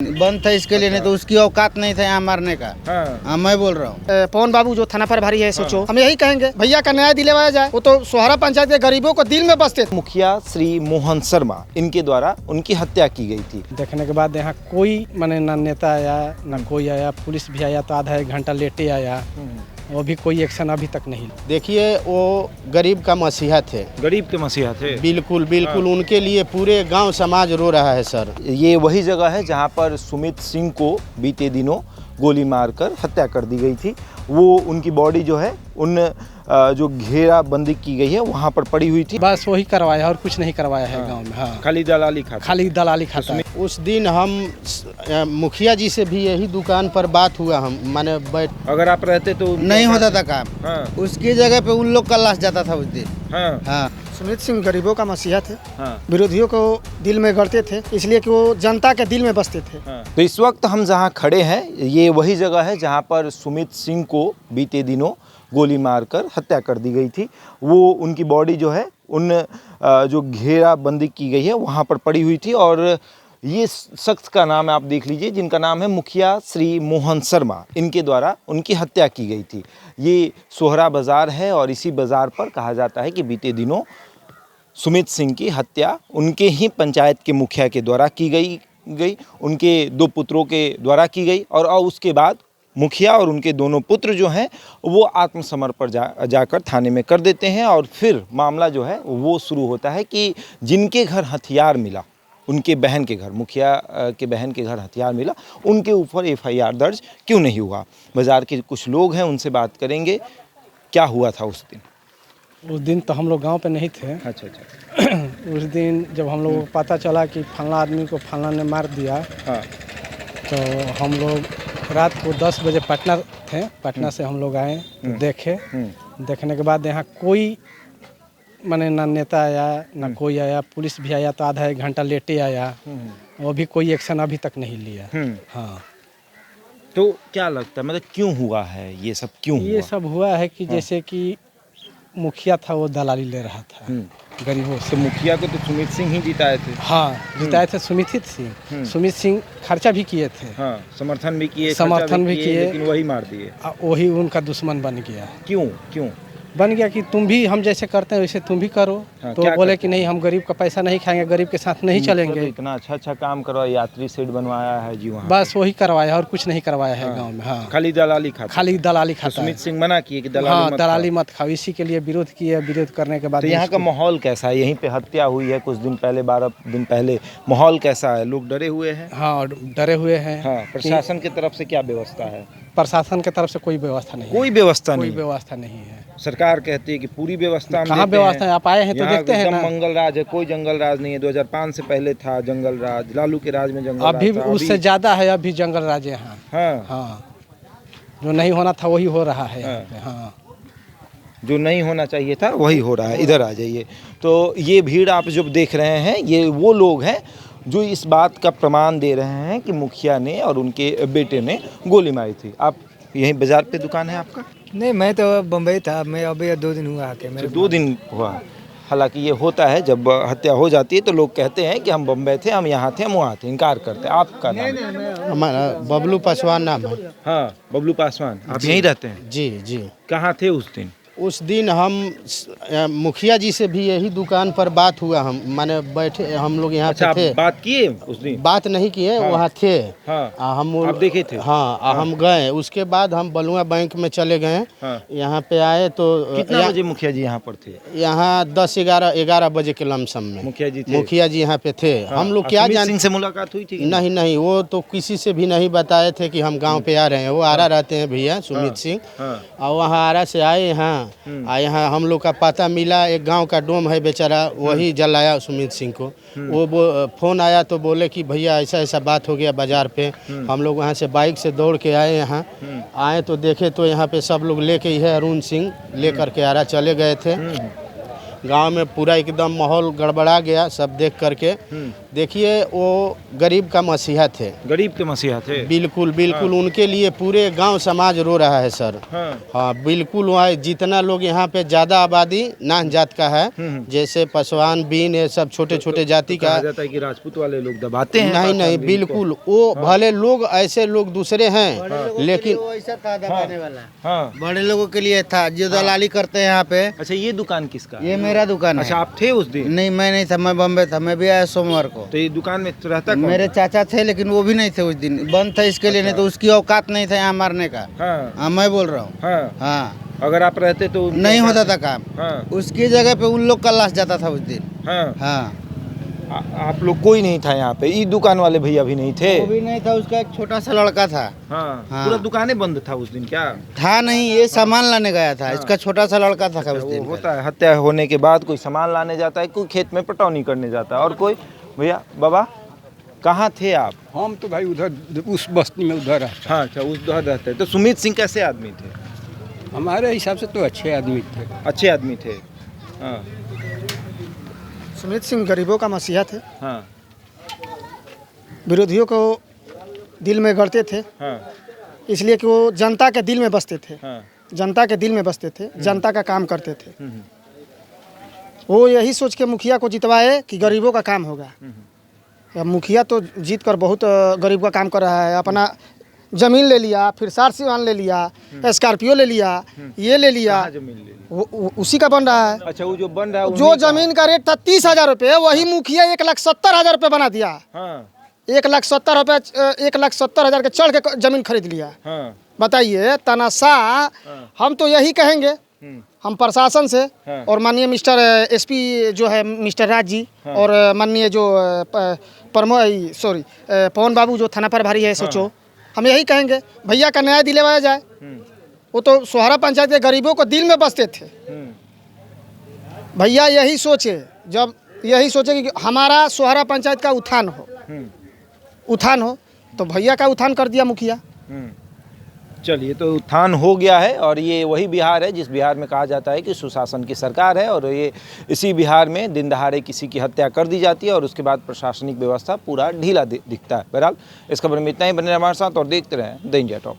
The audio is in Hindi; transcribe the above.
बंद था इसके लिए, नहीं तो उसकी औकात नहीं था यहाँ मारने का। हाँ मैं बोल रहा हूँ। पवन बाबू जो थाना प्रभारी है सोचो, हम यही कहेंगे भैया का न्याय दिलवाया जाए। वो तो सोहरा पंचायत के गरीबों को दिल में बसते थे। मुखिया श्री मोहन शर्मा, इनके द्वारा उनकी हत्या की गई थी। देखने के बाद यहाँ कोई माने ना नेता आया ना कोई आया, पुलिस भी आया तो आधा एक घंटा लेटे आया, वो भी कोई एक्शन अभी तक नहीं। देखिए वो गरीब का मसीहा थे, गरीब के मसीहा थे। बिल्कुल बिल्कुल। उनके लिए पूरे गांव समाज रो रहा है सर। ये वही जगह है जहाँ पर सुमित सिंह को बीते दिनों गोली मारकर हत्या कर दी गई थी। वो उनकी बॉडी जो है उन जो घेराबंदी की गई है वहाँ पर पड़ी हुई थी। बस वही करवाया और कुछ नहीं करवाया है गांव में। हाँ, खाली दलाली खाता, खाली दलाली खाता है। उस दिन हम मुखिया जी से भी यही दुकान पर बात हुआ, हम माने बैठ, अगर आप रहते तो नहीं होता था काम। हाँ। उसकी जगह पे उन लोग का लाश जाता था उस दिन। हाँ। हाँ। सुमित सिंह गरीबों का मसीहा थे। हाँ। विरोधियों को दिल में गढ़ते थे, इसलिए कि वो जनता के दिल में बसते थे। हाँ। तो इस वक्त हम जहाँ खड़े हैं ये वही जगह है जहाँ पर सुमित सिंह को बीते दिनों गोली मारकर हत्या कर दी गई थी। वो उनकी बॉडी जो है उन जो घेराबंदी की गई है वहाँ पर पड़ी हुई थी। और ये शख्स का नाम आप देख लीजिए, जिनका नाम है मुखिया श्री मोहन शर्मा, इनके द्वारा उनकी हत्या की गई थी। ये सोहरा बाज़ार है और इसी बाज़ार पर कहा जाता है कि बीते दिनों सुमित सिंह की हत्या उनके ही पंचायत के मुखिया के द्वारा की गई, उनके दो पुत्रों के द्वारा की गई। और उसके बाद मुखिया और उनके दोनों पुत्र जो हैं वो आत्मसमर्पण जाकर थाने में कर देते हैं। और फिर मामला जो है वो शुरू होता है कि जिनके घर हथियार मिला, उनके बहन के घर, मुखिया के बहन के घर हथियार मिला, उनके ऊपर एफआईआर दर्ज क्यों नहीं हुआ। बाज़ार के कुछ लोग हैं, उनसे बात करेंगे क्या हुआ था उस दिन। उस दिन तो हम लोग गांव पे नहीं थे। अच्छा अच्छा। उस दिन जब हम लोगों को पता चला कि फलना आदमी को फलना ने मार दिया, हाँ। तो हम लोग रात को 10 बजे पटना थे। पटना से हम लोग आए तो देखे। देखने के बाद यहाँ कोई माने ना नेता आया ना कोई आया, पुलिस भी आया तो आधा एक घंटा लेटे आया, वो भी कोई एक्शन अभी तक नहीं लिया। हाँ। तो क्या लगता है मतलब क्यों हुआ है ये सब, क्यों ये हुआ? सब हुआ है कि जैसे कि मुखिया था वो दलाली ले रहा था गरीबों से। तो मुखिया को तो सुमित सिंह ही जिताए थे। हाँ, जिताए थे सुमित सिंह। सुमित सिंह खर्चा भी किए थे। हाँ, समर्थन भी किए, समर्थन भी किए, लेकिन वही मार दिए। वही उनका दुश्मन बन गया। क्यों बन गया कि तुम भी हम जैसे करते हैं वैसे तुम भी करो। हाँ, तो बोले कि नहीं, हम गरीब का पैसा नहीं खाएंगे, गरीब के साथ नहीं चलेंगे। इतना अच्छा काम करवाया, यात्री शेड बनवाया है जी वहाँ। बस वही करवाया और कुछ नहीं करवाया है गांव में। हाँ, खाली दलाली खाता, खाली दलाली खाता। सुमित सिंह मना किए कि दलाली हाँ, मत दलाली मत खाओ, इसी के लिए विरोध किए। विरोध करने के बाद तो यहाँ का माहौल कैसा है? यहीं पे हत्या हुई है कुछ दिन पहले, 12 दिन पहले। माहौल कैसा है? लोग डरे हुए हैं? हाँ, डरे हुए हैं। हाँ, प्रशासन की तरफ से क्या व्यवस्था है? प्रशासन की तरफ से कोई व्यवस्था नहीं है। कोई व्यवस्था नहीं, कोई व्यवस्था नहीं है। सरकार कहती है कि पूरी व्यवस्था हम कहाँ देते व्यवस्था है? आप आए हैं तो यहाँ देखते हैं एकदम ना। मंगल राज है, कोई जंगल राज नहीं है। 2005 से पहले था जंगल राज, लालू के राज में जंगल अभी राज था। उससे ज्यादा है अभी जंगल राज यहाँ। हाँ, हाँ, जो नहीं होना था वही हो रहा है। हाँ। हाँ, जो नहीं होना चाहिए था वही हो रहा है। इधर आ जाइए। तो ये भीड़ आप जब देख रहे हैं, ये वो लोग हैं जो इस बात का प्रमाण दे रहे हैं कि मुखिया ने और उनके बेटे ने गोली मारी थी। आप यहीं बाजार पे दुकान है आपका? नहीं, मैं तो बम्बई था। मैं अभी 2 दिन हुआ आके। मेरे 2 दिन हुआ। हालांकि ये होता है जब हत्या हो जाती है तो लोग कहते हैं कि हम बम्बई थे, हम यहाँ थे, हम वहाँ थे, इनकार करते हैं। आपका नाम? हमारा बबलू पासवान नाम है। हाँ, बबलू पासवान। आप यहीं रहते हैं? जी जी। कहाँ थे उस दिन? उस दिन हम मुखिया जी से भी यही दुकान पर बात हुआ, हम माने बैठे, हम लोग यहाँ अच्छा, पे थे। आप बात किए उस दिन? बात नहीं किए। हाँ। वहाँ थे। हाँ। हम आप देखे थे? हाँ, हम गए। उसके बाद हम बलुआ बैंक में चले गए। हाँ। यहाँ पे आए तो कितना बजे मुखिया जी यहाँ पर थे? यहाँ 10-11 बजे के लमसम में मुखिया जी थे? मुखिया जी यहाँ पे थे। हाँ। हम लोग क्या सुमित जान सिंह से मुलाकात हुई थी? नहीं नहीं, वो तो किसी से भी नहीं बताए थे कि हम गांव पे आ रहे हैं। वो आरा रहते हैं भैया सुमित सिंह। हाँ। और वहाँ आरा से आए यहाँ। यहाँ हम लोग का पता मिला, एक गांव का डोम है बेचारा, वही जलाया सुमित सिंह को। वो फोन आया तो बोले कि भैया ऐसा ऐसा बात हो गया बाजार पे। हम लोग वहाँ से बाइक से दौड़ के आए। यहाँ आए तो देखे तो यहाँ पे सब लोग लेके ही है, अरुण सिंह लेकर के आरा चले गए थे। गांव में पूरा एकदम माहौल गड़बड़ा गया सब देख करके। देखिए वो गरीब का मसीहा थे, गरीब के मसीहा थे। बिल्कुल बिल्कुल उनके लिए पूरे गांव समाज रो रहा है सर। हाँ। हाँ बिल्कुल, वहाँ जितना लोग यहाँ पे ज़्यादा आबादी नान जात का है, जैसे पसवान बीन ये सब छोटे छोटे जाति का। कहा जाता है कि राजपूत वाले लोग दबाते हैं। नहीं नहीं बिल्कुल, वो भले लोग ऐसे लोग दूसरे हैं लेकिन ऐसा था दबाने वाला, हाँ। बड़े लोगों के लिए था जो दलाली करते हैं यहाँ पे। अच्छा, ये दुकान किसका? ये मेरा दुकान अच्छा, है। आप थे उस दिन? नहीं मैं नहीं था, मैं बम्बे था, मैं भी आया सोमवार को। तो ये दुकान में रहता कौन? मेरे चाचा थे लेकिन वो भी नहीं थे उस दिन, बंद था इसके लिए, नहीं तो उसकी औकात नहीं था यहाँ मारने का। हाँ। हाँ मैं बोल रहा हूँ। हाँ। हाँ अगर आप रहते तो नहीं होता था काम। हाँ। उसकी जगह पे उन लोग का लाश जाता था उस दिन। हाँ। हाँ आप लोग कोई नहीं था यहाँ पे? ये दुकान वाले भैया भी नहीं थे? वो भी नहीं था, उसका एक छोटा सा लड़का था। हाँ। हाँ। पूरा दुकानें बंद था उस दिन क्या? था नहीं, ये सामान लाने गया था, इसका छोटा सा लड़का था उस वो दिन। होता है, हत्या होने के बाद कोई सामान लाने जाता है, कोई खेत में पटौनी करने जाता है, और कोई। भैया बाबा कहाँ थे आप? हम तो भाई उधर उस बस्ती में उधर रहते। हाँ, अच्छा, उस दौर रहते हैं। तो सुमित सिंह कैसे आदमी थे? हमारे हिसाब से तो अच्छे आदमी थे। अच्छे आदमी थे। हाँ। सुमित सिंह गरीबों का मसीहा थे, हाँ। विरोधियों को दिल में गढ़ते थे, हाँ। इसलिए कि वो जनता के दिल में बसते थे। हाँ। जनता के दिल में बसते थे, जनता का काम करते थे। वो यही सोच के मुखिया को जितवाए कि गरीबों का काम होगा। अब मुखिया तो जीत कर बहुत गरीब का काम कर रहा है। अपना जमीन ले लिया, फिर सार सिवान ले लिया, स्कॉर्पियो ले लिया, ये ले लिया, कहाँ जमीन ले ली? वो उसी का बन रहा है। अच्छा, वो जो बन रहा है जो उन्हीं का? जमीन का रेट था 30,000 रुपये, वही मुखिया 1,70,000 रुपये बना दिया। हाँ। 1,70,000 के चढ़ के जमीन खरीद लिया। हाँ। बताइए तानाशाह। हम तो यही कहेंगे, हम प्रशासन से हाँ। और माननीय मिस्टर एसपी जो है मिस्टर राज जी, और माननीय जो पवन बाबू जो थाना प्रभारी है SHO, हम यही कहेंगे भैया का न्याय दिलवाया जाए। वो तो सोहरा पंचायत के गरीबों को दिल में बसते थे। भैया यही सोचे, जब यही सोचे कि हमारा सोहरा पंचायत का उत्थान हो, तो भैया का उत्थान कर दिया मुखिया। चलिए, तो उत्थान हो गया है, और ये वही बिहार है जिस बिहार में कहा जाता है कि सुशासन की सरकार है, और ये इसी बिहार में दिन दहाड़े किसी की हत्या कर दी जाती है और उसके बाद प्रशासनिक व्यवस्था पूरा ढीला दिखता है। बहरहाल इस खबर में इतना ही। बने रहिए हमारे साथ और देखते रहें द इंडिया टॉक।